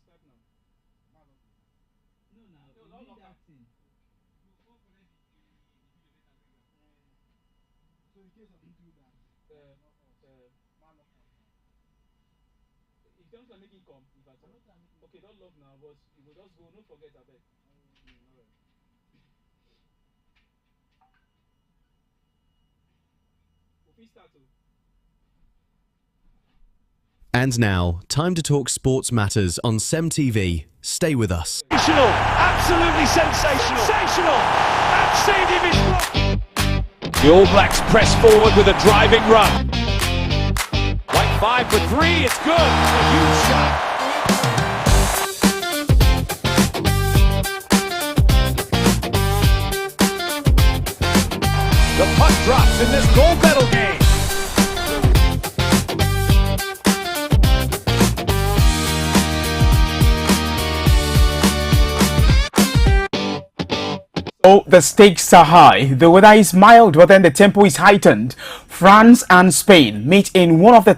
start now. No, now, No, not lock up. So in case of you do that, If don't make it come, if at all. Okay, don't lock now, but you will just go, don't forget a bit. We start to. And now, time to talk sports matters on CEMTV. Stay with us. Sensational! Absolutely sensational! Sensational! And Stadium is blocked. The All Blacks press forward with a driving run. White 5 for 3, it's good. A huge shot. The puck drops in this gold medal game. Oh, the stakes are high. The weather is mild, but then the tempo is heightened. France and Spain meet in one of the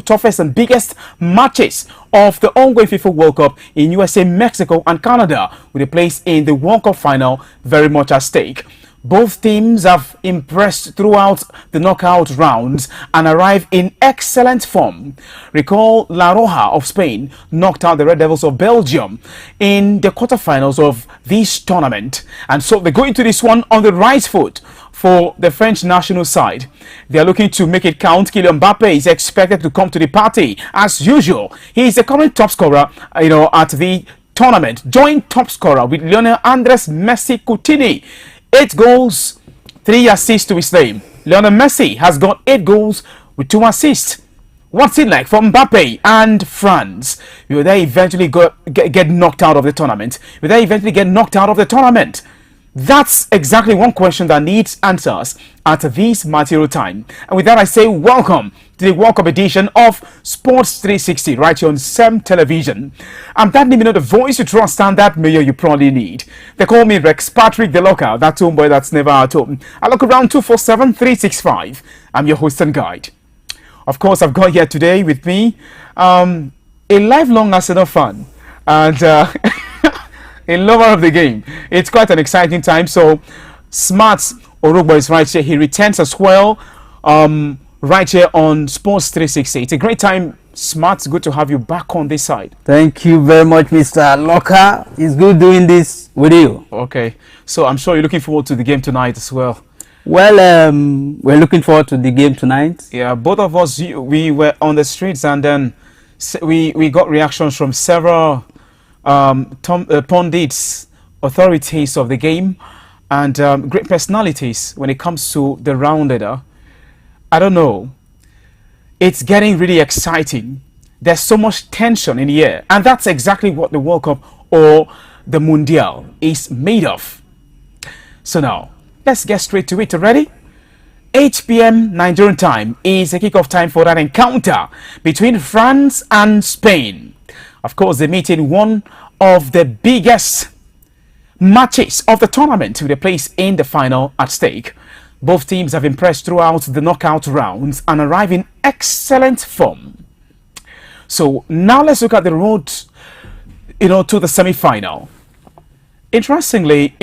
toughest and biggest matches of the ongoing FIFA World Cup in USA, Mexico, and Canada, with a place in the World Cup final very much at stake. Both teams have impressed throughout the knockout rounds and arrive in excellent form. Recall La Roja of Spain knocked out the Red Devils of Belgium in the quarterfinals of this tournament. And so they go into this one on the right foot for the French national side. They are looking to make it count. Kylian Mbappe is expected to come to the party as usual. He is the current top scorer, at the tournament, joint top scorer with Lionel Andres Messi Coutinho. 8 goals, 3 assists to his name. Lionel Messi has got 8 goals with 2 assists. What's it like for Mbappe and France? Will they eventually get knocked out of the tournament? Will they eventually get knocked out of the tournament? That's exactly one question that needs answers at this material time. And with that, I say welcome to the World Cup edition of Sports 360 right here on SEM Television. I'm that name, the voice you trust and that mayor you probably need. They call me Rex Patrick the Locker, that homeboy that's never at home. I look around 247-365. I'm your host and guide. Of course, I've got here today with me a lifelong Arsenal fan and a lover of the game. It's quite an exciting time. So, Smart Orugbo is right here. He returns as well right here on Sports 360. It's a great time, Smart. It's good to have you back on this side. Thank you very much, Mr. Locker. It's good doing this with you. Okay. So, I'm sure you're looking forward to the game tonight as well. Well, we're looking forward to the game tonight. Yeah, both of us, we were on the streets and then we got reactions from several pundits, authorities of the game, and great personalities when it comes to the rounded. I don't know. It's getting really exciting. There's so much tension in the air, and that's exactly what the World Cup or the Mundial is made of. So now, let's get straight to it. Ready? 8 p.m. Nigerian time is a kickoff time for that encounter between France and Spain. Of course, they meet in one of the biggest matches of the tournament with a place in the final at stake. Both teams have impressed throughout the knockout rounds and arrive in excellent form. So now let's look at the road, to the semi-final. Interestingly,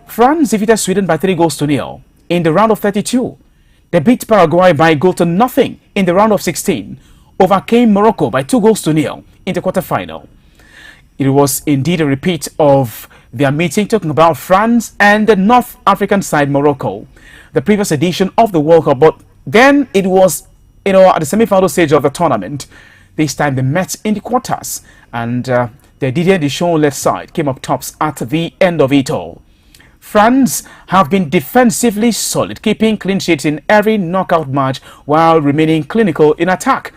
France defeated Sweden by 3-0 in the round of 32. They beat Paraguay by 1-0 in the round of 16. Overcame Morocco by 2-0 in the quarterfinal. It was indeed a repeat of their meeting, talking about France and the North African side, Morocco, the previous edition of the World Cup. But then it was, at the semi-final stage of the tournament. This time they met in the quarters, and the Didier Deschamps-led side came up tops at the end of it all. France have been defensively solid, keeping clean sheets in every knockout match while remaining clinical in attack.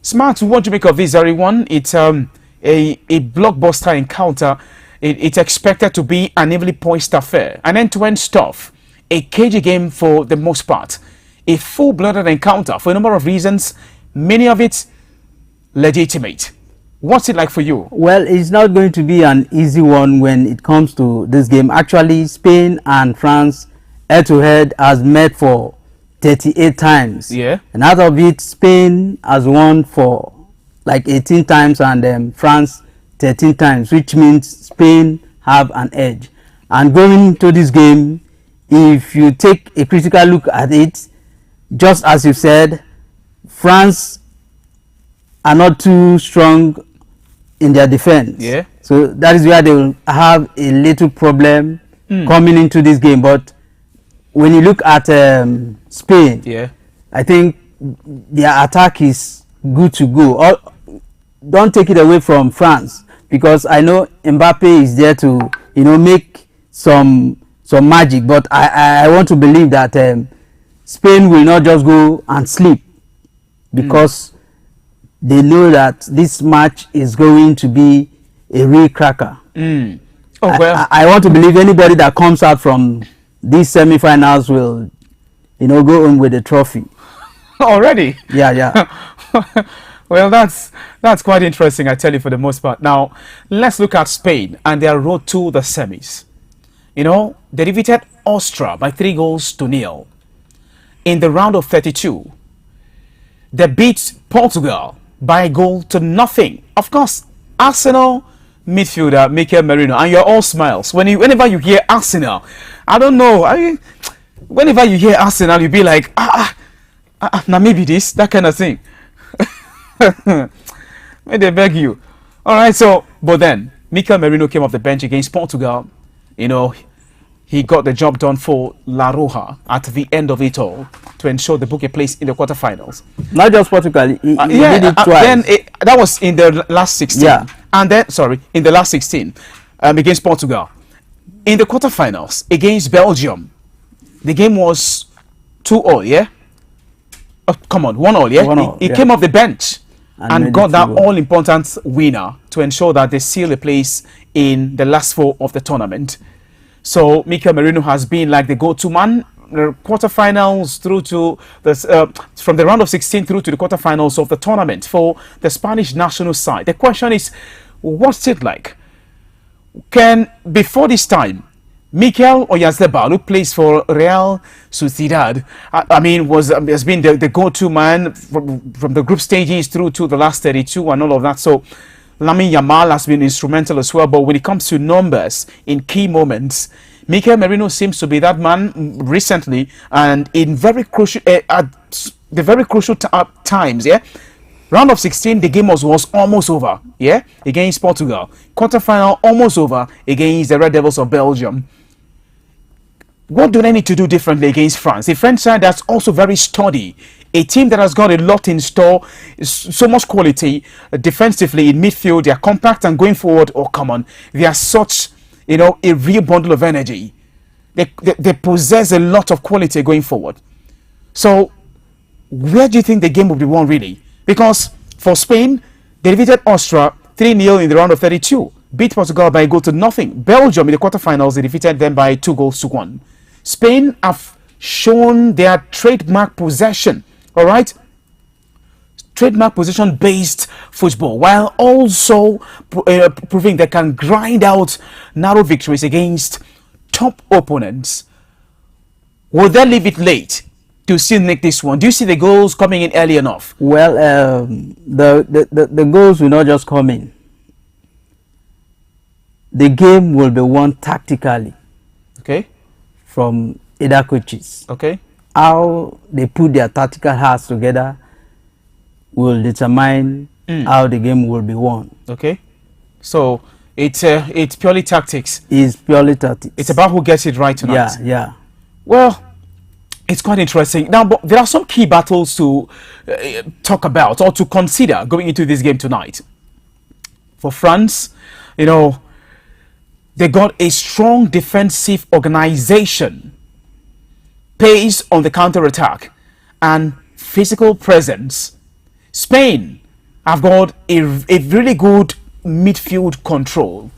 Smart, what do you make of this, everyone? It's a blockbuster encounter. It's expected to be an evenly poised affair, an end-to-end stuff, a cagey game for the most part, a full-blooded encounter for a number of reasons, many of it legitimate. What's it like for you? Well, it's not going to be an easy one when it comes to this game. Actually, Spain and France head-to-head has met for 38 times. Yeah. And out of it, Spain has won for like 18 times and France 13 times, which means Spain have an edge. And going into this game, if you take a critical look at it, just as you said, France are not too strong in their defense. Yeah. So that is where they will have a little problem coming into this game. But when you look at Spain, Yeah. I think their attack is good to go. Don't take it away from France, because I know Mbappe is there to, you know, make some magic. But I want to believe that Spain will not just go and sleep, because they know that this match is going to be a real cracker. Oh, well. I want to believe anybody that comes out from these semi-finals will, you know, go home with a trophy. Already? Yeah. Well, that's quite interesting, I tell you, for the most part. Now, let's look at Spain and their road to the semis. You know, they defeated Austria by 3-0 in the round of 32. They beat Portugal by 1-0. Of course, Arsenal midfielder Mikel Merino, and you're all smiles whenever you hear Arsenal. I don't know. Whenever you hear Arsenal, you be like, now maybe this, that kind of thing. May they beg you. All right. So, but then Mikel Merino came off the bench against Portugal. You know, he got the job done for La Roja at the end of it all to ensure they book a place in the quarterfinals. Not just Portugal, he did it twice. Then that was in the last 16. Yeah. And then, in the last 16 against Portugal. In the quarterfinals against Belgium, the game was 2-0, yeah? Oh, come on, 1-0, yeah? 1-0, he yeah. came off the bench and got that 2-0. all-important winner to ensure that they seal a place in the last 4 of the tournament. So Mikel Merino has been like the go-to man, the quarterfinals through to the from the round of 16 through to the quarterfinals of the tournament for the Spanish national side. The question is, what's it like? Can, before this time, Mikel Oyarzabal, who plays for Real Sociedad, has been the go-to man from the group stages through to the last 32 and all of that. So Lamine Yamal has been instrumental as well. But when it comes to numbers in key moments, Mikel Merino seems to be that man recently, and in very crucial at the very crucial times. Yeah, round of 16, the game was almost over. Yeah, against Portugal. Quarterfinal almost over against the Red Devils of Belgium. What do they need to do differently against France? A French side that's also very sturdy. A team that has got a lot in store, so much quality defensively in midfield. They are compact and going forward. Oh, come on. They are such, you know, a real bundle of energy. They possess a lot of quality going forward. So, where do you think the game will be won, really? Because for Spain, they defeated Austria 3-0 in the round of 32. Beat Portugal by 1-0. Belgium in the quarterfinals, they defeated them by 2-1. Spain have shown their trademark possession. All right, trademark possession-based football, while also proving they can grind out narrow victories against top opponents. Will they leave it late to still make this one? Do you see the goals coming in early enough? Well, the goals will not just come in. The game will be won tactically. Okay. From either coaches. Okay. How they put their tactical hearts together will determine how the game will be won. Okay. So it's purely tactics. It's purely tactics. It's about who gets it right tonight. Yeah. Well, it's quite interesting. Now, but there are some key battles to talk about or to consider going into this game tonight. For France, you know, they got a strong defensive organization, pace on the counter-attack, and physical presence. Spain have got a really good midfield control,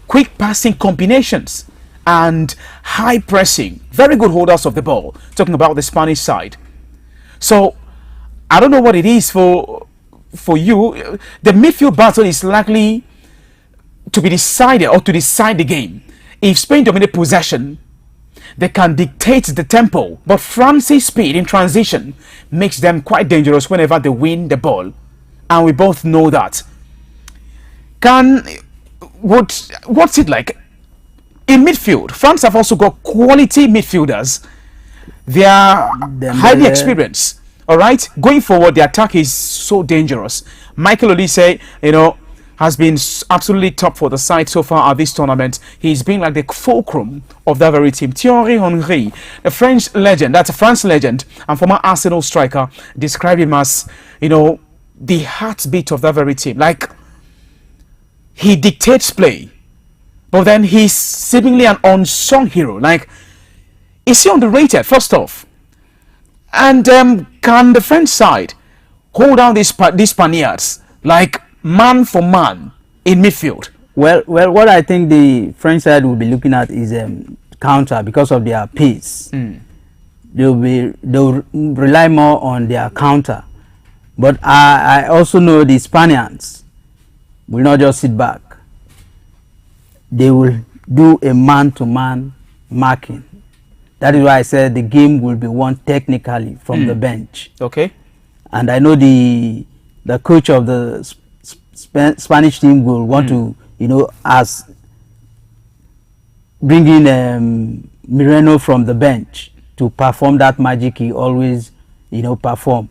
quick passing combinations, and high pressing. Very good holders of the ball, talking about the Spanish side. So, I don't know what it is for you. The midfield battle is likely to be decided or to decide the game. If Spain dominate possession, they can dictate the tempo, but France's speed in transition makes them quite dangerous whenever they win the ball, and we both know that. What's it like in midfield? France have also got quality midfielders. They are highly experienced. All right, going forward, the attack is so dangerous. Michael Olise, has been absolutely top for the side so far at this tournament. He's been like the fulcrum of that very team. Thierry Henry, the French legend, that's a France legend and former Arsenal striker, described him as, the heartbeat of that very team. Like, he dictates play, but then he's seemingly an unsung hero. Like, is he underrated, first off? And can the French side hold down these Spaniards, like, man for man in midfield? Well, what I think the French side will be looking at is counter because of their pace. They'll rely more on their counter. But I also know the Spaniards will not just sit back. They will do a man-to-man marking. That is why I said the game will be won technically from the bench. Okay. And I know the coach of the Spanish team will want to, as bring in Moreno from the bench to perform that magic he always, perform.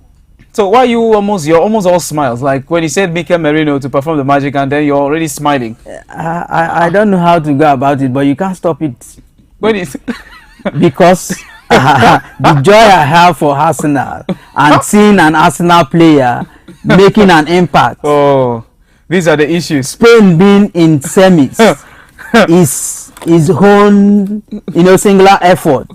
So why you're almost all smiles? Like when he said Mikel Merino to perform the magic, and then you're already smiling. I don't know how to go about it, but you can't stop it. When is because the joy I have for Arsenal and seeing an Arsenal player making an impact. Oh, these are the issues. Spain being in semis is his own, singular effort.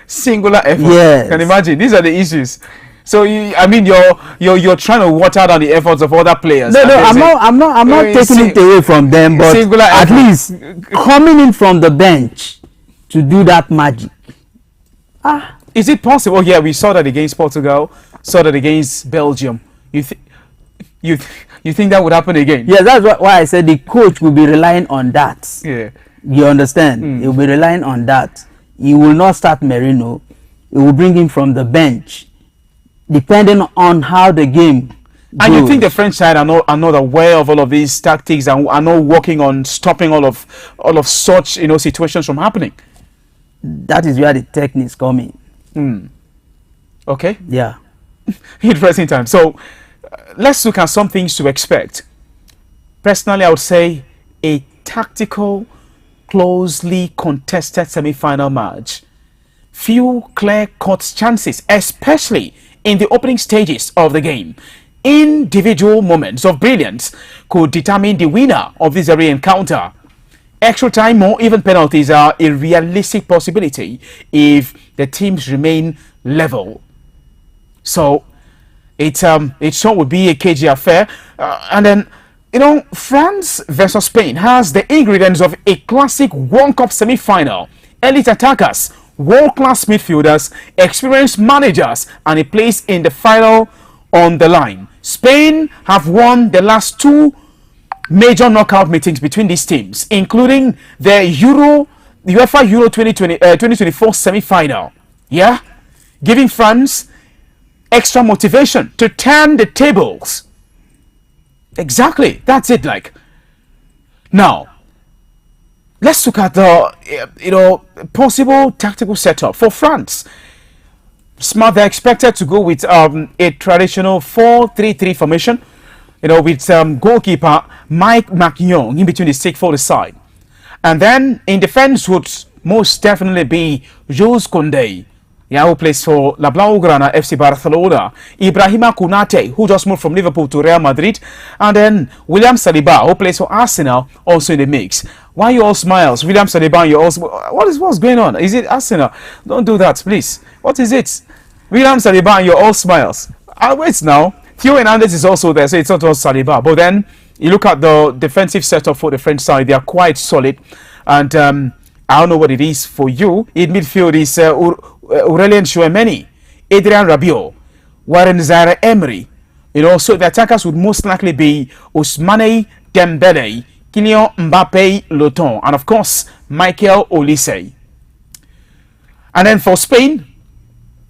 Singular effort. Yes. Can imagine. These are the issues. So you're trying to water down the efforts of other players. No, I'm not taking it away from them, but at least coming in from the bench to do that magic. Is it possible? Oh, yeah, we saw that against Portugal, saw that against Belgium. You think that would happen again? Yeah, that's why I said the coach will be relying on that. Yeah. You understand? He will be relying on that. He will not start Merino. He will bring him from the bench, depending on how the game goes. And you think the French side are not aware of all of these tactics and are not working on stopping all of such situations from happening? That is where the techniques come in. Okay. Yeah. Interesting time. So let's look at some things to expect. Personally, I would say a tactical, closely contested semi-final match. Few clear-cut chances, especially in the opening stages of the game. Individual moments of brilliance could determine the winner of this very encounter. Extra time or even penalties are a realistic possibility if the teams remain level. So it sure would be a cagey affair. And then, France versus Spain has the ingredients of a classic World Cup semi-final. Elite attackers, world-class midfielders, experienced managers, and a place in the final on the line. Spain have won the last two major knockout meetings between these teams, including the UEFA Euro 2024 semi-final. Yeah, giving France extra motivation to turn the tables. Exactly, that's it. Like, now let's look at the possible tactical setup for France. Smart, they're expected to go with a traditional 4-3-3 formation, with goalkeeper Mike McYoung in between the stick for the side. And then in defense would most definitely be Jules Koundé, who plays for La Blaugrana FC Barcelona, Ibrahima Konate, who just moved from Liverpool to Real Madrid, and then William Saliba, who plays for Arsenal, also in the mix. Why you all smiles? William Saliba, you all what's going on? Is it Arsenal? Don't do that, please. What is it? William Saliba, you're all smiles. Wait now. Theo Hernandez is also there, so it's not all Saliba. But then you look at the defensive setup for the French side; they are quite solid. And I don't know what it is for you. In midfield is Aurelien Chouameni, Adrien Rabiot, Warren Zaire-Emery. So the attackers would most likely be Ousmane Dembele, Kylian Mbappe, Loton, and of course Michael Olise. And then for Spain,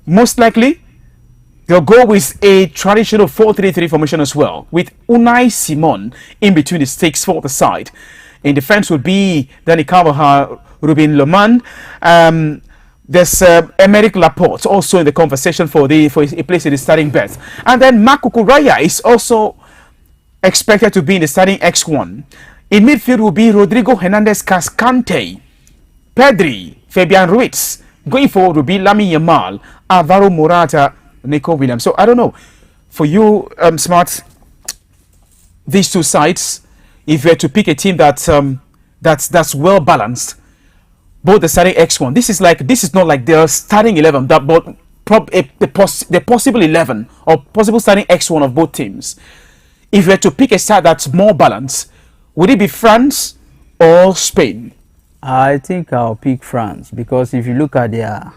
most likely They'll go with a traditional 4-3-3 formation as well, with Unai Simon in between the sticks for the side. In defense would be Danny Carvajal, Ruben Loman. There's Emerick Laporte also in the conversation for a place in the starting berth. And then Marc Cucurella is also expected to be in the starting X1. In midfield will be Rodrigo Hernandez Cascante, Pedri, Fabian Ruiz. Going forward will be Lamine Yamal, Alvaro Morata, Nico Williams. So I don't know, for you, Smart, these two sides, if you were to pick a team that's well balanced, both the starting X1. This is not like the starting 11, but the possible 11 or possible starting X1 of both teams. If you were to pick a side that's more balanced, would it be France or Spain? I think I'll pick France, because if you look at their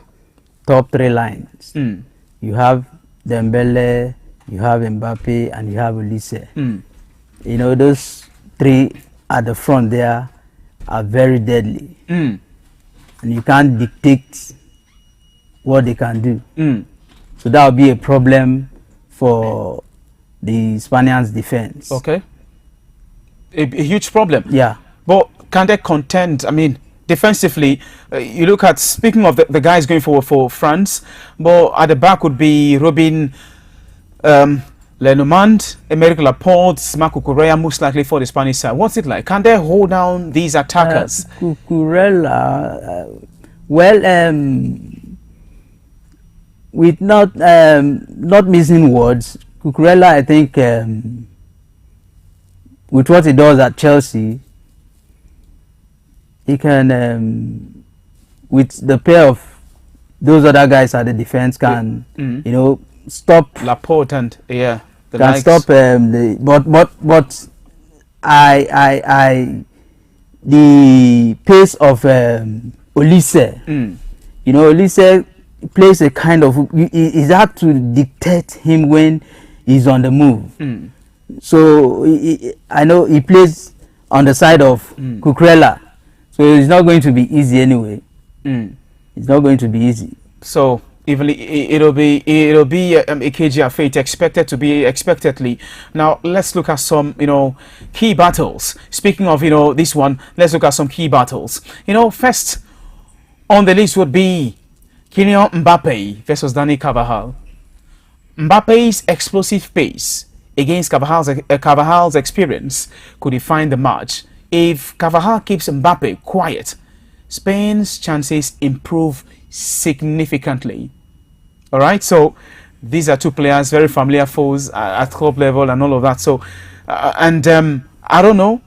top three lines, you have Dembele, you have Mbappe, and you have Olise. You know, those three at the front there are very deadly. And you can't dictate what they can do. So that will be a problem for the Spaniards' defense. Okay. A huge problem. Yeah. But can they contend? I mean, defensively, you look at, speaking of the guys going forward for France, but at the back would be Robin Lenormand, Emerick Laporte, Marc Cucurella, most likely for the Spanish side. What's it like? Can they hold down these attackers? Cucurella, with not missing words, Cucurella, I think, with what he does at Chelsea, he can, with the pair of those other guys at the defense, can you know, stop Laporte and the can likes. stop but the pace of Olise, you know, Olise plays a kind of, it's hard to dictate him when he's on the move. So I know he plays on the side of Cucurella, so it's not going to be easy anyway. It's not going to be easy. So even it'll be a KGR fate expectedly. Now let's look at some key battles. Speaking of this one, let's look at some key battles. First on the list would be Kylian Mbappe versus Dani Carvajal. Mbappe's explosive pace against Carvajal's experience could define the match. If Carvajal keeps Mbappe quiet, Spain's chances improve significantly. All right, so these are two players, very familiar foes at club level and all of that. So, I don't know,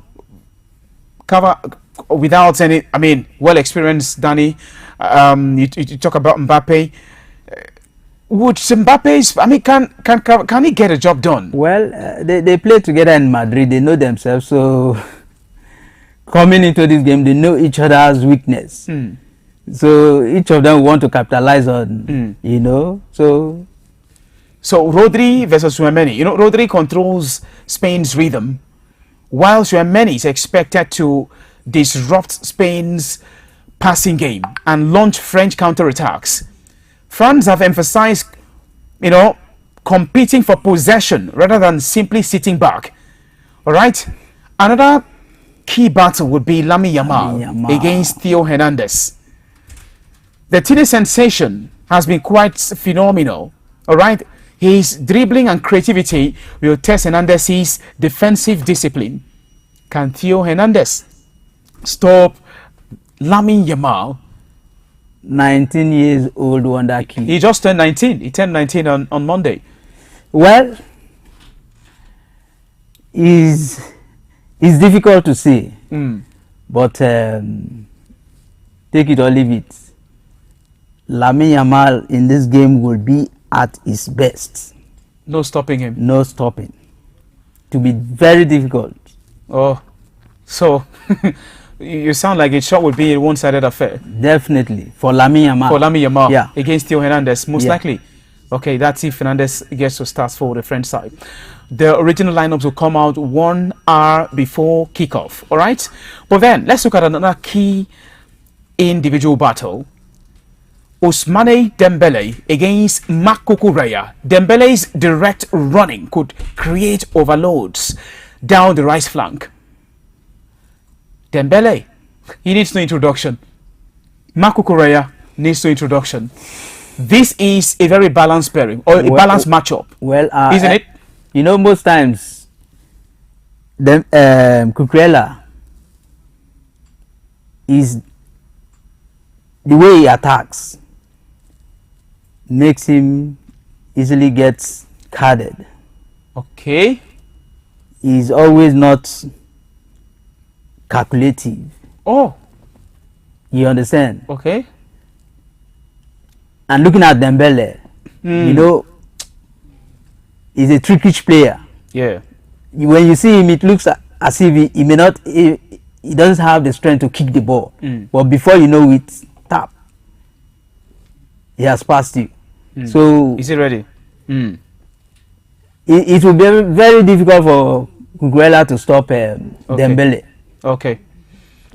without any, well experienced Danny. You talk about Mbappe. Would Mbappe's, can he get a job done? Well, they play together in Madrid. They know themselves, so coming into this game, they know each other's weakness. So each of them want to capitalize on, So Rodri versus Tchouaméni. Rodri controls Spain's rhythm, while Tchouaméni is expected to disrupt Spain's passing game and launch French counterattacks. France have emphasized, competing for possession rather than simply sitting back. All right. Another key battle would be Lamine Yamal against Theo Hernandez. The teenage sensation has been quite phenomenal. All right. His dribbling and creativity will test Hernandez's defensive discipline. Can Theo Hernandez stop Lamine Yamal? 19 years old wonder kid. He just turned 19. He turned 19 on Monday. Well, it's difficult to say, but take it or leave it. Lamine Yamal in this game will be at his best. No stopping him. No stopping. To be very difficult. Oh, so you sound like it shot would be a one-sided affair. Definitely for Lamine Yamal. For Lamine Yamal, yeah, against Theo Hernandez, most likely. Okay, that's if Hernandez gets to start for the French side. The original lineups will come out 1 hour before kickoff. All right, but then let's look at another key individual battle. Ousmane Dembele against Marc Cucurella. Dembele's direct running could create overloads down the right flank. Dembele, he needs no introduction. Marc Cucurella needs no introduction. This is a very balanced pairing, or a balanced matchup. Well, isn't it? You know, most times, Cucurella is the way he attacks makes him easily get carded. Okay. He's always not calculative. Oh. You understand? Okay. And looking at Dembele, you know, he's a trickish player. Yeah. When you see him, it looks as if he may not, he doesn't have the strength to kick the ball. But before you know it, tap, he has passed you. So is he ready? It will be very difficult for Cucurella to stop Dembele. Okay.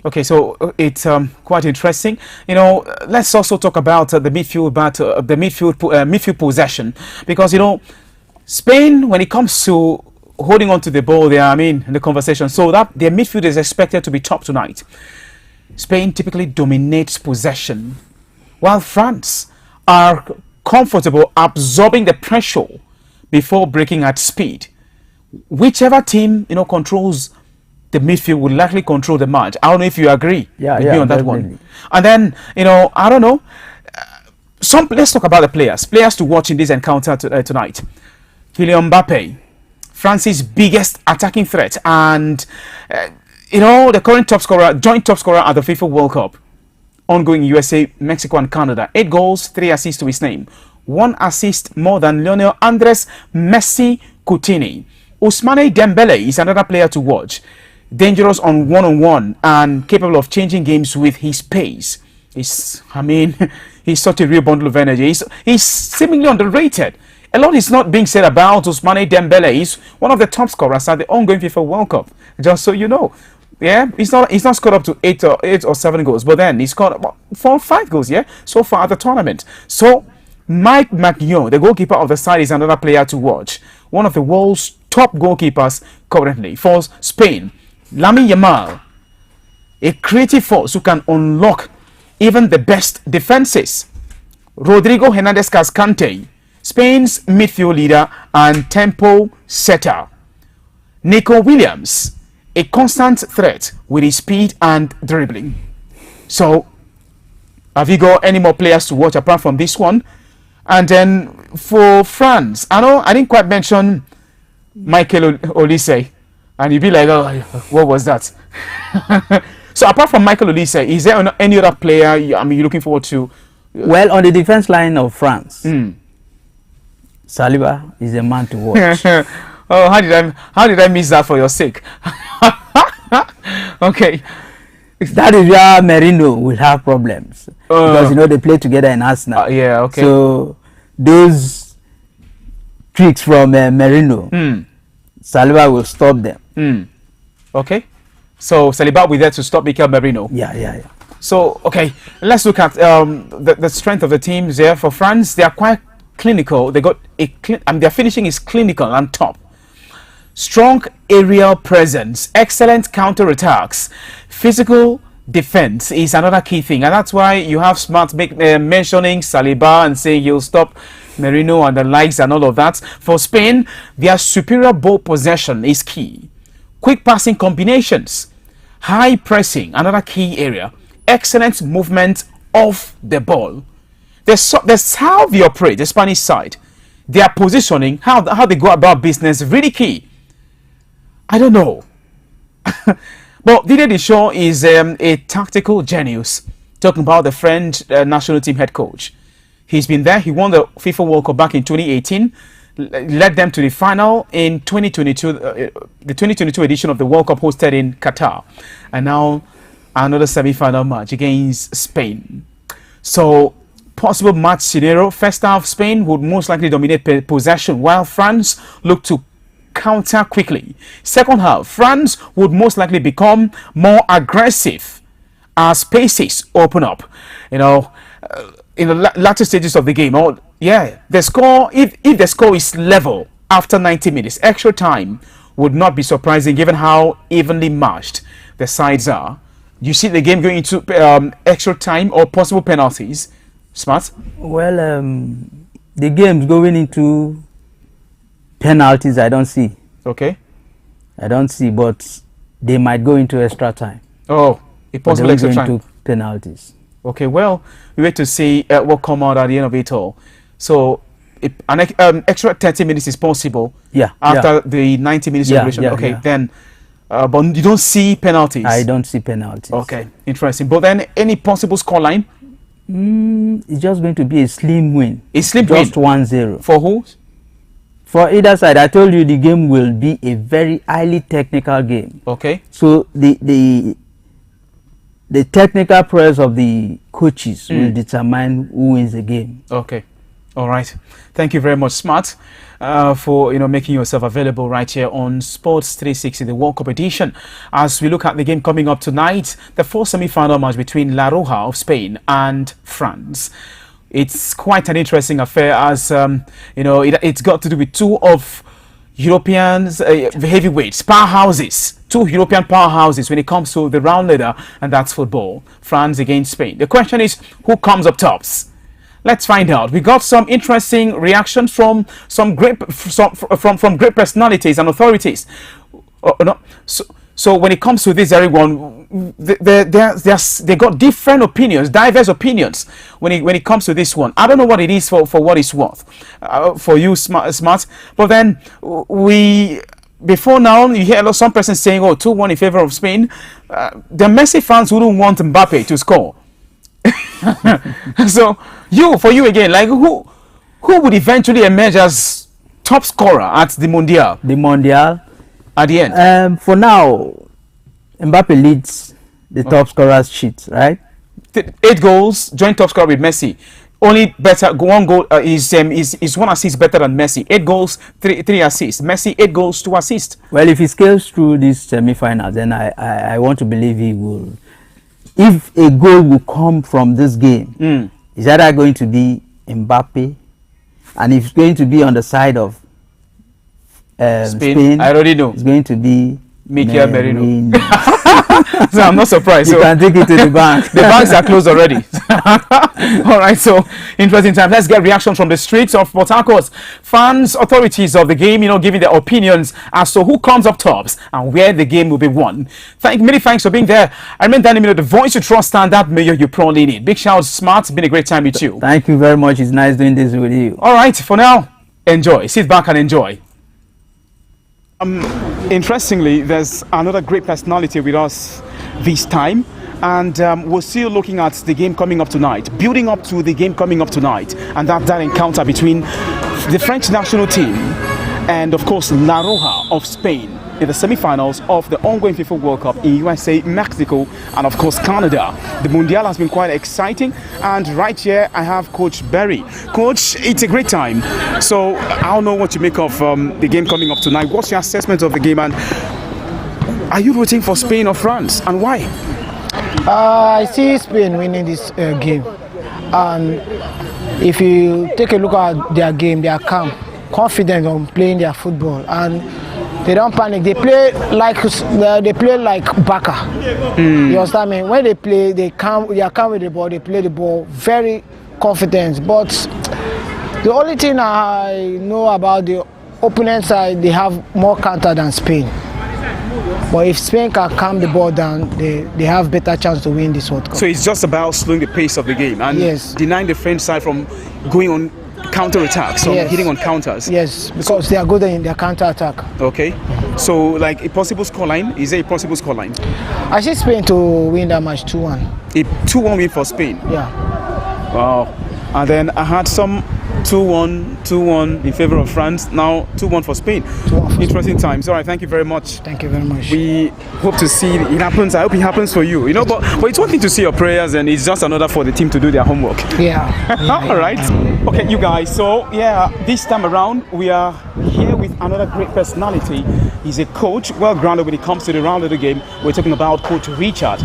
Okay, so it's quite interesting. You know, let's also talk about the midfield battle, the midfield possession, because you know, Spain, when it comes to holding on to the ball, they are, I mean, in the conversation. So that their midfield is expected to be top tonight. Spain typically dominates possession, while France are comfortable absorbing the pressure before breaking at speed. Whichever team, you know, controls the midfield will likely control the match. I don't know if you agree with me on that one. And then, you know, I don't know. Let's talk about the players. Players to watch in this encounter tonight. Kylian Mbappe, France's biggest attacking threat, and you know, the current top scorer, joint top scorer at the FIFA World Cup, ongoing in USA, Mexico, and Canada. 8 goals, 3 assists to his name. 1 assist more than Lionel Andres Messi Coutinho. Ousmane Dembele is another player to watch. Dangerous on one-on-one and capable of changing games with his pace. I mean, he's such a real bundle of energy. He's seemingly underrated. A lot is not being said about Ousmane Dembele. He's one of the top scorers at the ongoing FIFA World Cup. Just so you know. Yeah, he's not scored up to 8 or 7 goals, but then he scored about 4 or 5 goals, yeah, so far at the tournament. So Mike Maignan, the goalkeeper of the side, is another player to watch. One of the world's top goalkeepers currently for Spain. Lamine Yamal, a creative force who can unlock even the best defenses. Rodrigo Hernandez Cascante, Spain's midfield leader and tempo setter. Nico Williams, a constant threat with his speed and dribbling. So, have you got any more players to watch apart from this one? And then for France, I know I didn't quite mention Michael Olise. And you'd be like, oh, what was that? So apart from Michael Olise, is there any other player you're looking forward to? Well, on the defense line of France, Saliba is a man to watch. Oh, how did I miss that for your sake? Okay. That is where Merino will have problems. Because, you know, they play together in Arsenal. Yeah, okay. So, those tricks from Merino, Saliba will stop them. Okay. So, Saliba will be there to stop Mikel Merino. Yeah. So, okay, let's look at the strength of the teams there. For France, they are quite clinical. They got their finishing is clinical and top. Strong aerial presence, excellent counter-attacks, physical defense is another key thing, and that's why you have Smart mentioning Saliba and saying he'll stop Merino and the likes and all of that. For Spain, their superior ball possession is key. Quick passing combinations, high pressing, another key area. Excellent movement off the ball. That's how they operate, the Spanish side. Their positioning, how they go about business, really key. I don't know. But Didier Deschamps is a tactical genius. Talking about the French national team head coach. He's been there. He won the FIFA World Cup back in 2018. Led them to the final in 2022, the 2022 edition of the World Cup hosted in Qatar. And now another semi-final match against Spain. So, possible match scenario. First half, Spain would most likely dominate possession, while France look to counter quickly. Second half, France would most likely become more aggressive as spaces open up. You know, in the latter stages of the game, the score, if the score is level after 90 minutes, extra time would not be surprising given how evenly matched the sides are. You see the game going into extra time or possible penalties. Smart? Well, the game's going into penalties, I don't see. Okay. I don't see, but they might go into extra time. Oh, a possible extra time. Into penalties. Okay, well, we wait to see what come out at the end of it all. So, an extra 30 minutes is possible. Yeah. After the 90 minutes celebration. Okay, then, but you don't see penalties. I don't see penalties. Okay, interesting. But then, any possible scoreline? It's just going to be a slim win. A slim win. Just 1-0. For who? For either side. I told you the game will be a very highly technical game. Okay. So the technical prowess of the coaches will determine who wins the game. Okay. All right. Thank you very much, Smart, for making yourself available right here on Sports 360, the World Cup edition. As we look at the game coming up tonight, the first semi-final match between La Roja of Spain and France. It's quite an interesting affair, as it's got to do with two of Europeans heavyweights, powerhouses, two European powerhouses when it comes to the round leader, and that's football. France against Spain. The question is, who comes up tops? Let's find out. We got some interesting reactions from some great from great personalities and authorities. So when it comes to this, everyone, they got different opinions, diverse opinions when it comes to this one. I don't know what it is for what it's worth for you, smart. But then before now, you hear some person saying, "Oh, 2-1 in favor of Spain." The Messi fans wouldn't want Mbappe to score. So for you again, like who would eventually emerge as top scorer at the Mondial? The Mondial. At the end. For now, Mbappe leads the top scorers sheet, right? 8 goals, joint top scorer with Messi. Only better, one goal is 1 assist better than Messi. 8 goals, 3 assists. Messi 8 goals, 2 assists. Well, if he scales through this semi-final, then I want to believe he will. If a goal will come from this game, is either going to be Mbappe, and if it's going to be on the side of Spain, I already know. It's going to be Mikel Merino. So I'm not surprised. You can take it to the bank. The banks are closed already. All right, so interesting time. Let's get reactions from the streets of Port Harcourt. Fans, authorities of the game, giving their opinions as to who comes up tops and where the game will be won. Many thanks for being there. I remain Danny, the voice you trust and that mayor you probably need. Big shout, Smart. It's been a great time with you. Thank you very much. It's nice doing this with you. All right, for now, enjoy. Sit back and enjoy. Interestingly, there's another great personality with us this time, and we're still looking at the game coming up tonight, building up to the game coming up tonight, and that encounter between the French national team and, of course, La Roja of Spain in the semi-finals of the ongoing FIFA World Cup in USA, Mexico, and of course Canada. The Mundial has been quite exciting, and right here I have Coach Berry. Coach, it's a great time. So I don't know what you make of the game coming up tonight. What's your assessment of the game, and are you rooting for Spain or France, and why? I see Spain winning this game, and if you take a look at their game, they are calm, confident on playing their football, and they don't panic. They play like Baka. You understand me? When they play, they are calm with the ball. They play the ball very confident. But the only thing I know about the opponent side, they have more counter than Spain. But if Spain can calm the ball down, they have better chance to win this World Cup. So it's just about slowing the pace of the game and denying the French side from going on counter attacks, so hitting on counters. Yes, because they are good in their counter attack. Okay, so like a possible scoreline, is there a possible scoreline? I see Spain to win that match 2-1. A 2-1 win for Spain? Yeah. Wow. And then I had some 2-1 in favor of France, now 2-1 for Spain. Interesting times. All right, thank you very much. Thank you very much. We hope to see it happens. I hope it happens for you. But it's one thing to see your prayers, and it's just another for the team to do their homework. Yeah. All right. Okay, you guys. So this time around we are here with another great personality. He's a coach, well grounded when it comes to the round of the game. We're talking about Coach Richard.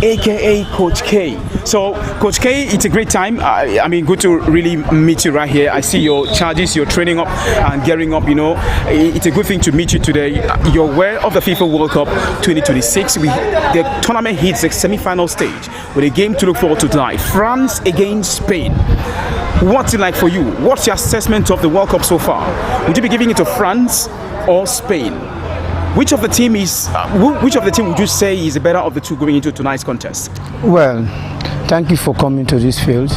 aka Coach K. So, Coach K, it's a great time. I mean, good to really meet you right here. I see your charges, you're training up and gearing up. You know, it's a good thing to meet you today. You're aware of the FIFA World Cup 2026. The tournament hits the semi-final stage with a game to look forward to tonight: France against Spain. What's it like for you? What's your assessment of the World Cup so far? Would you be giving it to France or Spain? Which of the team would you say is the better of the two going into tonight's contest? Well, thank you for coming to this field.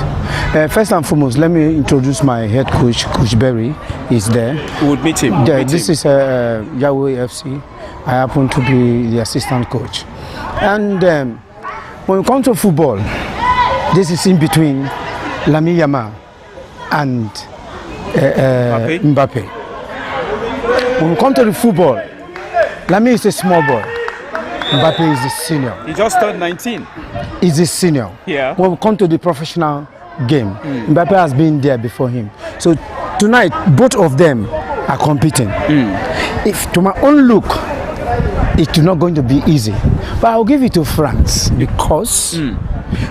First and foremost, let me introduce my head coach, Coach Berry. He's there. We would meet him. This is Yahweh FC. I happen to be the assistant coach. And when we come to football, this is in between Lamine Yamal and Mbappe. When we come to the football, Lamine is a small boy. Mbappe is the senior. He just turned 19. He's a senior. Yeah. When we come to the professional game, Mbappe has been there before him. So tonight, both of them are competing. If to my own look, it's not going to be easy. But I'll give it to France because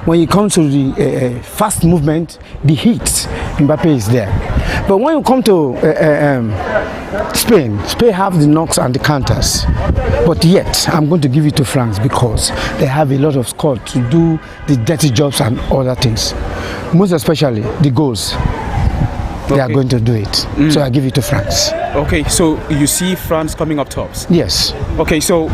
when you come to the fast movement, the heat, Mbappe is there. But when you come to Spain have the knocks and the counters. But yet, I'm going to give it to France because they have a lot of squad to do the dirty jobs and other things. Most especially the goals. They are going to do it. So I give it to France. Okay, so you see France coming up tops? Yes. Okay, so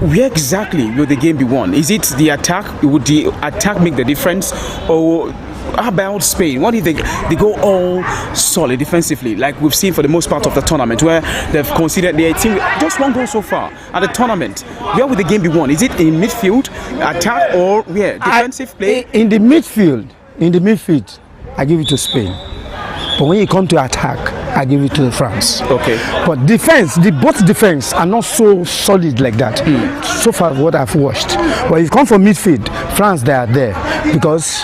where exactly will the game be won? Is it the attack? Would the attack make the difference? Or how about Spain? What do you think? They go all solid defensively, like we've seen for the most part of the tournament, where they've conceded their team just one goal so far at the tournament. Where will the game be won? Is it in midfield, attack, or where? Defensive play? In the midfield, I give it to Spain. But when you come to attack, I give it to France. Okay. But both defense are not so solid like that. So far, what I've watched. But if you come from midfield, France, they are there because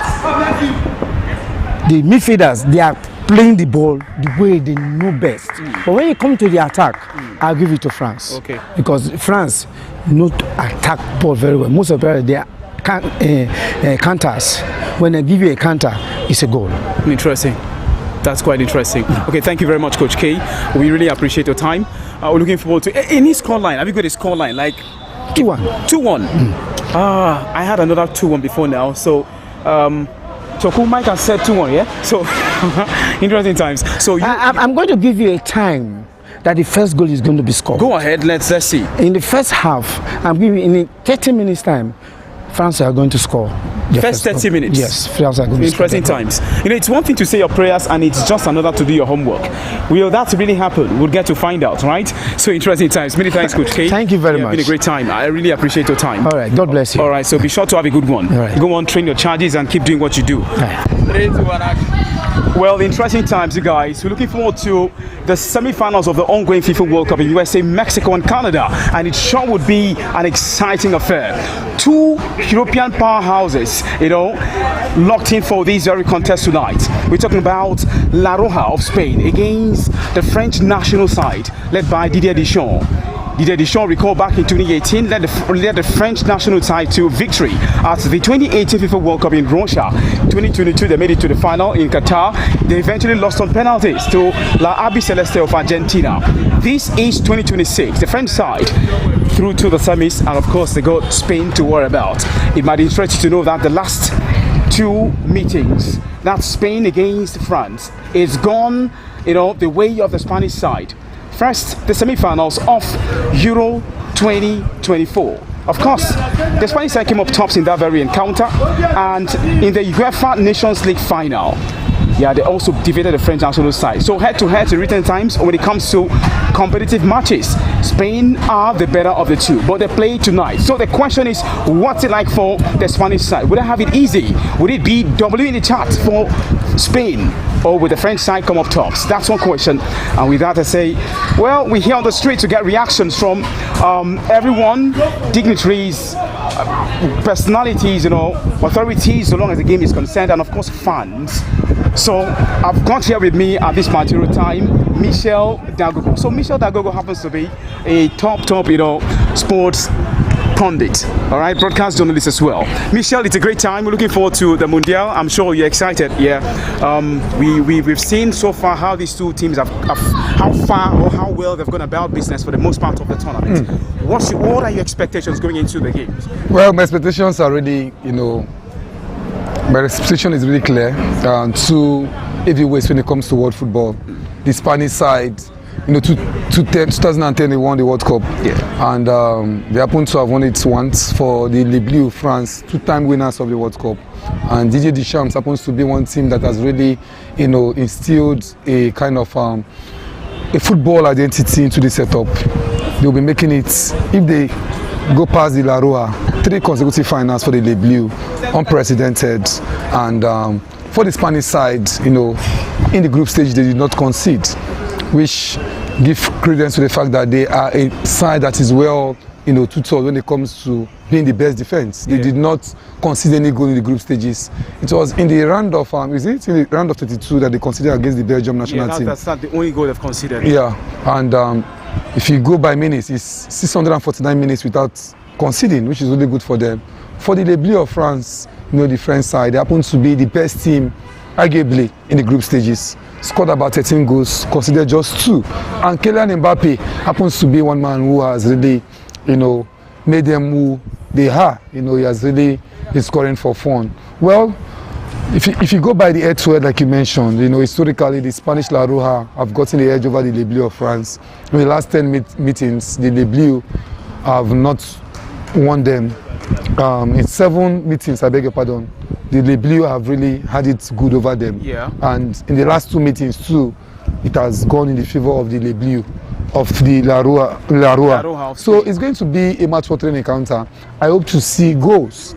the midfielders, they are playing the ball the way they know best. But when you come to the attack, I'll give it to France. Okay. Because France not attack ball very well. Most of them, they are counters. When they give you a counter, it's a goal. Interesting. That's quite interesting. Okay, thank you very much, Coach K. We really appreciate your time. We're looking forward to any scoreline. Have you got a scoreline like 2-1? 2-1. I had another 2-1 before now. So, who Mike has said 2-1, yeah? So, interesting times. So I'm going to give you a time that the first goal is going to be scored. Go ahead. Let's see. In the first half, I'm giving in 30 minutes time, France are going to score. First 30 minutes? Yes, France are going to score. Interesting times. You know, it's one thing to say your prayers and it's just another to do your homework. Will that really happen? We'll get to find out, right? So interesting times. Many thanks, Coach K. Thank you very much. It's been a great time. I really appreciate your time. All right, God bless you. All right, so be sure to have a good one. All right. Go on, train your charges and keep doing what you do. All right. 3, 2, 1, action. Well, interesting times, you guys. We're looking forward to the semi-finals of the ongoing FIFA World Cup in USA, Mexico, and Canada, and it sure would be an exciting affair. Two European powerhouses, you know, locked in for this very contest tonight. We're talking about La Roja of Spain against the French national side, led by Didier Deschamps. Didier Deschamps, recall back in 2018, led the French national side to victory at the 2018 FIFA World Cup in Russia. 2022, they made it to the final in Qatar. They eventually lost on penalties to La Albiceleste of Argentina. This is 2026. The French side through to the semis, and of course, they got Spain to worry about. It might interest you to know that the last two meetings, that's Spain against France, is gone, you know, the way of the Spanish side. First, the semi-finals of Euro 2024. Of course, the Spanish side came up tops in that very encounter, and in the UEFA Nations League final, they also defeated the French national side. So head-to-head in written times, when it comes to competitive matches, Spain are the better of the two, but they play tonight. So the question is, what's it like for the Spanish side? Would they have it easy? Would it be W in the chart for Spain, or will the French side come up tops? That's one question. And with that, I say, well, we're here on the street to get reactions from everyone, dignitaries, personalities, you know, authorities, so long as the game is concerned, and of course fans. So I've got here with me at this particular time Michel Dagogo. So Michel Dagogo happens to be a top, you know, sports pundit, all right, broadcast journalist as well. Michel, it's a great time. We're looking forward to the Mundial. I'm sure you're excited. Yeah, we've seen so far how these two teams have how far or how well they've gone about business for the most part of the tournament. What are your expectations going into the games? Well, my expectations are really, my expectation is really clear. Two heavyweights when it comes to world football. The Spanish side, 2010 they won the World Cup, and they happen to have won it once for the Les Bleus, France, two-time winners of the World Cup. And Didier Deschamps happens to be one team that has really, instilled a kind of a football identity into the setup. They'll be making it, if they go past the La Roja, 3 consecutive finals for the Les Bleus, unprecedented. And for the Spanish side, in the group stage they did not concede, which give credence to the fact that they are a side that is well, tutored when it comes to being the best defense. They did not concede any goal in the group stages. It was in the round of, in the round of 32 that they conceded against the Belgium national team. That's not the only goal they've conceded. Yeah, and if you go by minutes, it's 649 minutes without conceding, which is really good for them. For the Les Bleus of France, the French side, they happen to be the best team, arguably, in the group stages. Scored about 13 goals, conceded just 2. And Kylian Mbappe happens to be one man who has really, made them who they are. He has really been scoring for fun. Well, if you go by the head-to-head, like you mentioned, historically the Spanish La Roja have gotten the edge over the Les Bleus of France. In the last 10 meetings, the Les Bleus have not won them. In 7 meetings, I beg your pardon, the Les Bleus have really had it good over them. Yeah. And in the last 2 meetings too, it has gone in the favor of the Les Bleus, of the La Roja. So it's going to be a match-watering encounter. I hope to see goals,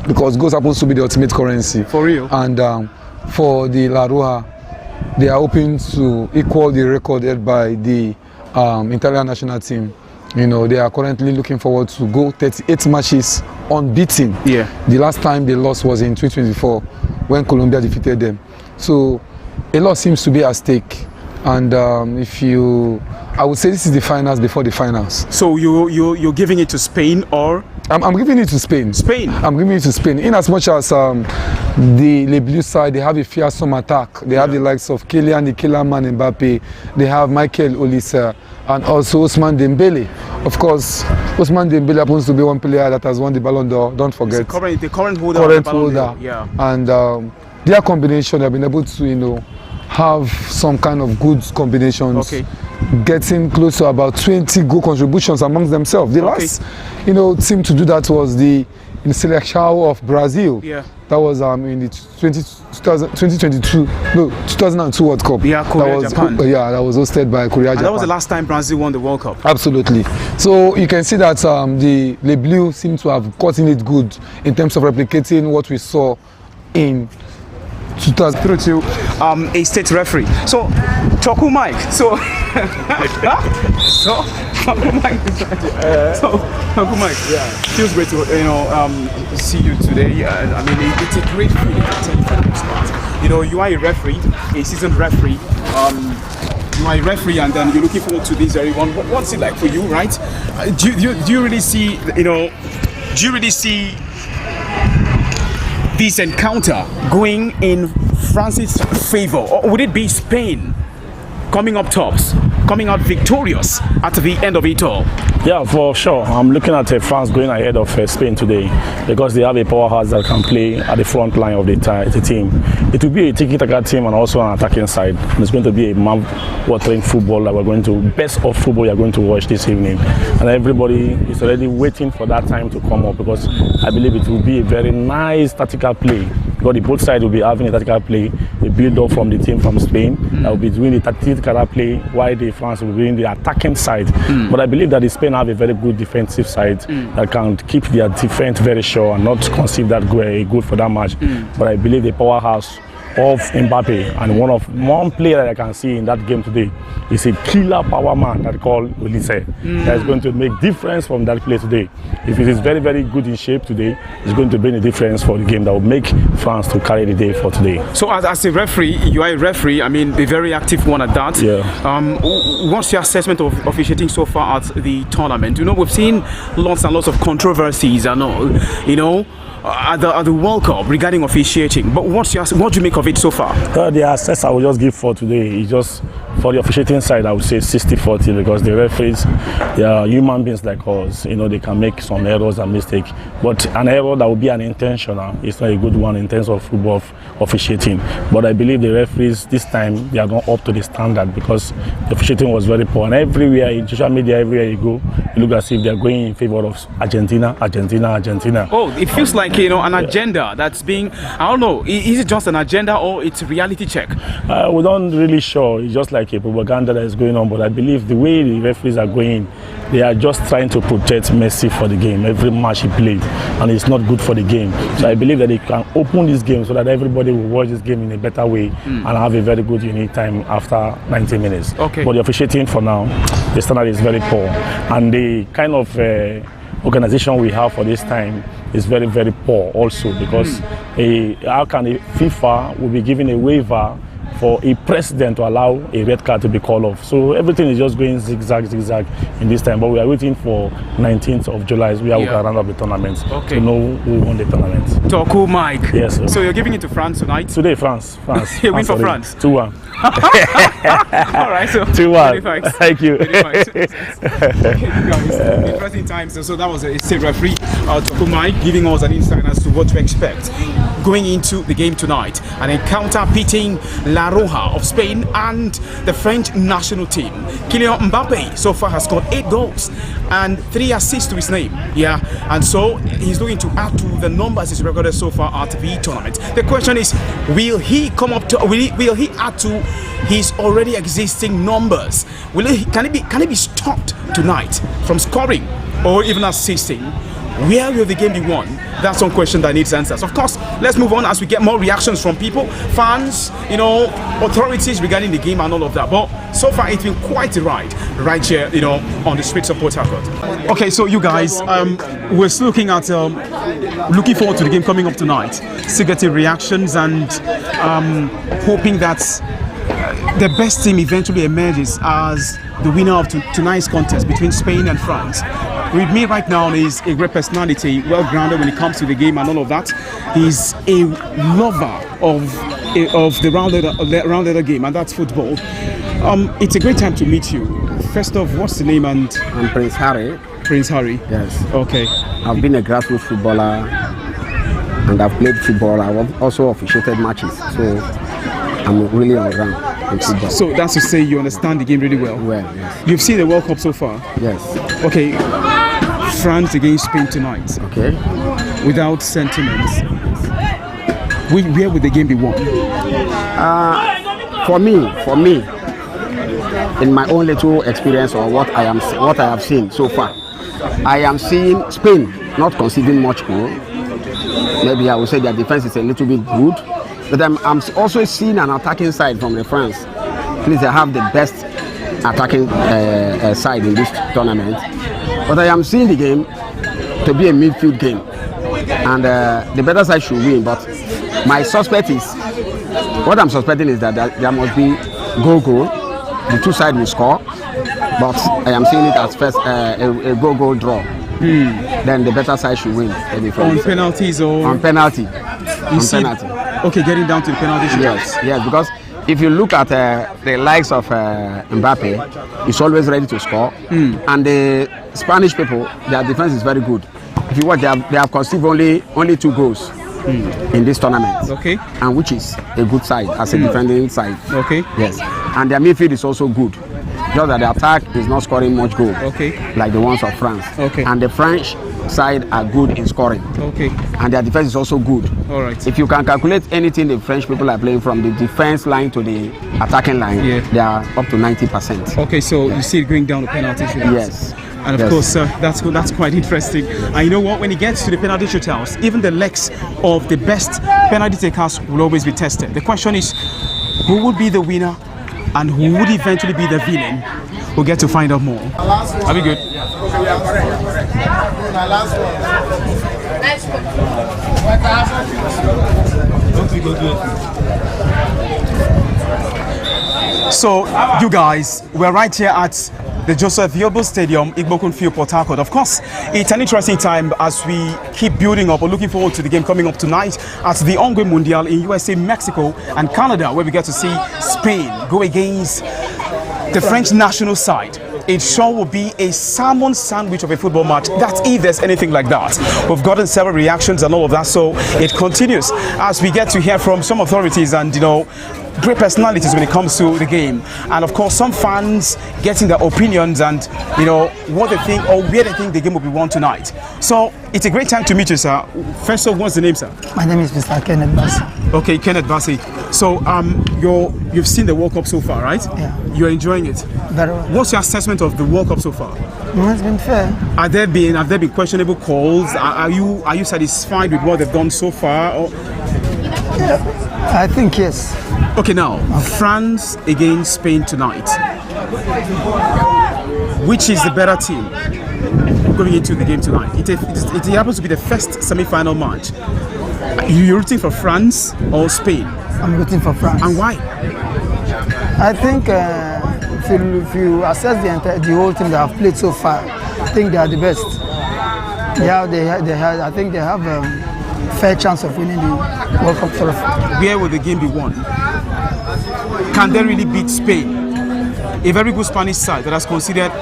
because goals happens to be the ultimate currency. For real. And for the La Roja, they are hoping to equal the record held by the Italian national team. They are currently looking forward to go 38 matches unbeaten. Yeah. The last time they lost was in 2024 when Colombia defeated them. So a lot seems to be at stake. And I would say this is the finals before the finals. So you're giving it to Spain, or? I'm giving it to Spain. Spain? I'm giving it to Spain. In as much as the Les Bleus side, they have a fearsome attack. They have the likes of Kylian, the killer man Mbappe. They have Michael Olise and also Ousmane Dembele. Of course, Ousmane Dembele happens to be one player that has won the Ballon d'Or. Don't forget. The current holder of the Ballon d'Or. Yeah. And their combination, they've been able to, have some kind of good combinations. Okay. Getting close to about 20 goal contributions amongst themselves. The last, team to do that was the Seleção of Brazil. Yeah. That was in the 2002 World Cup. Yeah, Korea, Japan. That was hosted by Korea, Japan. That was the last time Brazil won the World Cup. Absolutely. So you can see that the Les Bleus seem to have gotten it good in terms of replicating what we saw in 2000 through to a state referee. So Choku Mike. So Choku Mike. Yeah. Feels great to see you today. I mean, it's a great feeling. I tell you for the most part. You are a referee, a seasoned referee. You are a referee, and then you're looking forward to this everyone. What's it like for you, right? Do you really see? Do you really see this encounter going in France's favor, or would it be Spain coming up tops, coming out victorious at the end of it all? Yeah, for sure. I'm looking at France going ahead of Spain today because they have a powerhouse that can play at the front line of the team. It will be a tiki-taka team and also an attacking side. It's going to be a mouth-watering football that we're going to, best of football you're going to watch this evening. And everybody is already waiting for that time to come up because I believe it will be a very nice tactical play. Because the both sides will be having a tactical play, a build-up from the team from Spain that will be doing the tactical play while the France will be in the attacking side. But I believe that the Spain have a very good defensive side that can keep their defense very sure and not concede that goal for that match. But I believe the powerhouse of Mbappe, and one player that I can see in that game today is a killer power man that called Ulisse. That is going to make difference from that play today. If it is very, very good in shape today, it's going to bring a difference for the game that will make France to carry the day for today. So as a referee, you are a referee, I mean, a very active one at that. Yeah. What's your assessment of officiating so far at the tournament? You know, we've seen lots and lots of controversies and all, you know, at the World Cup regarding officiating. But what do you make of it so far? The assess I will just give for today is just for the officiating side. I would say 60-40, because the referees, they are human beings like us. You know, they can make some errors and mistakes, but an error that would be unintentional is not a good one in terms of football officiating. But I believe the referees this time, they are not up to the standard, because the officiating was very poor, and everywhere in social media, everywhere you go, you look as if they are going in favor of Argentina. Oh, it feels like, you know, an agenda that's being, I don't know, is it just an agenda or it's a reality check? We don't really sure. It's just like a propaganda that is going on, but I believe the way the referees are going, they are just trying to protect Messi for the game, every match he played, and it's not good for the game. So I believe that they can open this game so that everybody will watch this game in a better way and have a very good unique time after 90 minutes. Okay. But the officiating for now, the standard is very poor, and the kind of organization we have for this time is very, very poor also, because how can a FIFA will be giving a waiver for a president to allow a red card to be called off? So everything is just going zigzag in this time, but we are waiting for 19th of July where we can round up the tournament to know who won the tournament. Toku Mike. Yes, sir. So you're giving it to France tonight? Today, France. You win for France? 2-1. All right, so 2-1. Thank you. Interesting times. So that was a state referee, Toku Mike, giving us an insight as to what to expect going into the game tonight. An encounter pitting La Roja of Spain and the French national team. Kylian Mbappe so far has scored 8 goals and 3 assists to his name. Yeah, and so he's looking to add to the numbers he's recorded so far at the tournament. The question is, will he come up to? Will he add to his already existing numbers? Can he be stopped tonight from scoring or even assisting? Where will the game be won? That's one question that needs answers. Of course, let's move on as we get more reactions from people, fans, you know, authorities regarding the game and all of that. But so far, it's been quite a ride right here, you know, on the streets of Port Harcourt. Okay, so you guys, we're still looking at, looking forward to the game coming up tonight. Still getting reactions and hoping that the best team eventually emerges as the winner of tonight's contest between Spain and France. With me right now is a great personality, well-grounded when it comes to the game and all of that. He's a lover of the rounded game, and that's football. It's a great time to meet you. First off, what's the name? And I'm Prince Harry. Prince Harry. Yes. Okay. I've been a grassroots footballer, and I've played football. I've also officiated matches, so I'm really on ground in football. So that's to say you understand the game really well. Well, yes. You've seen the World Cup so far. Yes. Okay. France against Spain tonight. Okay. Without sentiments, where would the game be won? For me, in my own little experience or what I have seen so far, I am seeing Spain not conceding much goal. Maybe I would say their defense is a little bit good, but I'm also seeing an attacking side from the France. Please, they have the best attacking side in this tournament. But I am seeing the game to be a midfield game, and the better side should win. But my suspect is, what I'm suspecting is that there must be goal. The two sides will score, but I am seeing it as first a goal draw. Then the better side should win. On penalties or on penalty. Penalty. Okay, getting down to the penalty. Yes, because if you look at the likes of Mbappe, he's always ready to score, and the Spanish people, their defense is very good. If you watch, they have conceded only 2 goals in this tournament. Okay. And which is a good side as a defending side. Okay. Yes. And their midfield is also good. Just that the attack is not scoring much goal. Okay. Like the ones of France. Okay. And the French side are good in scoring. Okay. And their defense is also good. All right. If you can calculate anything the French people are playing from the defense line to the attacking line, they are up to 90%. Okay, so you see it going down to penalty shootouts. Yes. And of course, that's quite interesting. And you know what? When it gets to the penalty shootouts, even the legs of the best penalty takers will always be tested. The question is, who would be the winner and who would eventually be the villain? We'll get to find out more. Are we good? So, you guys, we're right here at the Joseph Yobo Stadium, Igbokun Field, Port Harcourt. Of course, it's an interesting time as we keep building up or looking forward to the game coming up tonight at the ongoing Mundial in USA, Mexico, and Canada, where we get to see Spain go against the French national side. It sure will be a salmon sandwich of a football match. That's if there's anything like that. We've gotten several reactions and all of that, so it continues as we get to hear from some authorities and, you know, great personalities when it comes to the game, and of course some fans getting their opinions and, you know, what they think or where they think the game will be won tonight. So it's a great time to meet you, sir. First of all, what's the name, sir? My name is Mr. Kenneth Bassi. Okay, Kenneth Bassi. So you've seen the World Cup so far, right? Yeah. You're enjoying it. Very well. What's your assessment of the World Cup so far? It's been fair. Have there been questionable calls? Are you satisfied with what they've done so far? Or? Yeah, I think yes. Okay, now France against Spain tonight. Which is the better team going into the game tonight? It happens to be the first semi-final match. You're rooting for France or Spain? I'm rooting for France. And why? I think if you assess the whole team that have played so far, I think they are the best. I think they have fair chance of winning the World Cup trophy. Where will the game be won? Can they really beat Spain? A very good Spanish side that has considered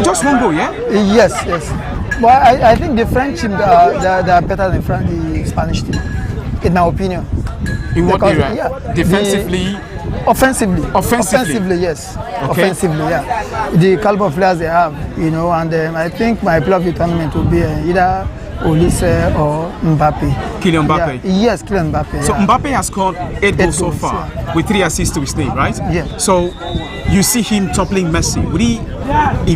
just one goal, yeah? Yes. Well, I think the French team they are better than the Spanish team, in my opinion. In what area? Yeah, defensively? Offensively, yes. Okay. Offensively, yeah. The caliber of players they have, you know, and I think my player of the tournament will be either Olise or Mbappe. Kylian Mbappe? Yeah. Yes, Kylian Mbappe. So yeah. Mbappe has scored 8 goals so far, yeah, with 3 assists to his name, right? Yeah. So you see him toppling Messi. Would he, if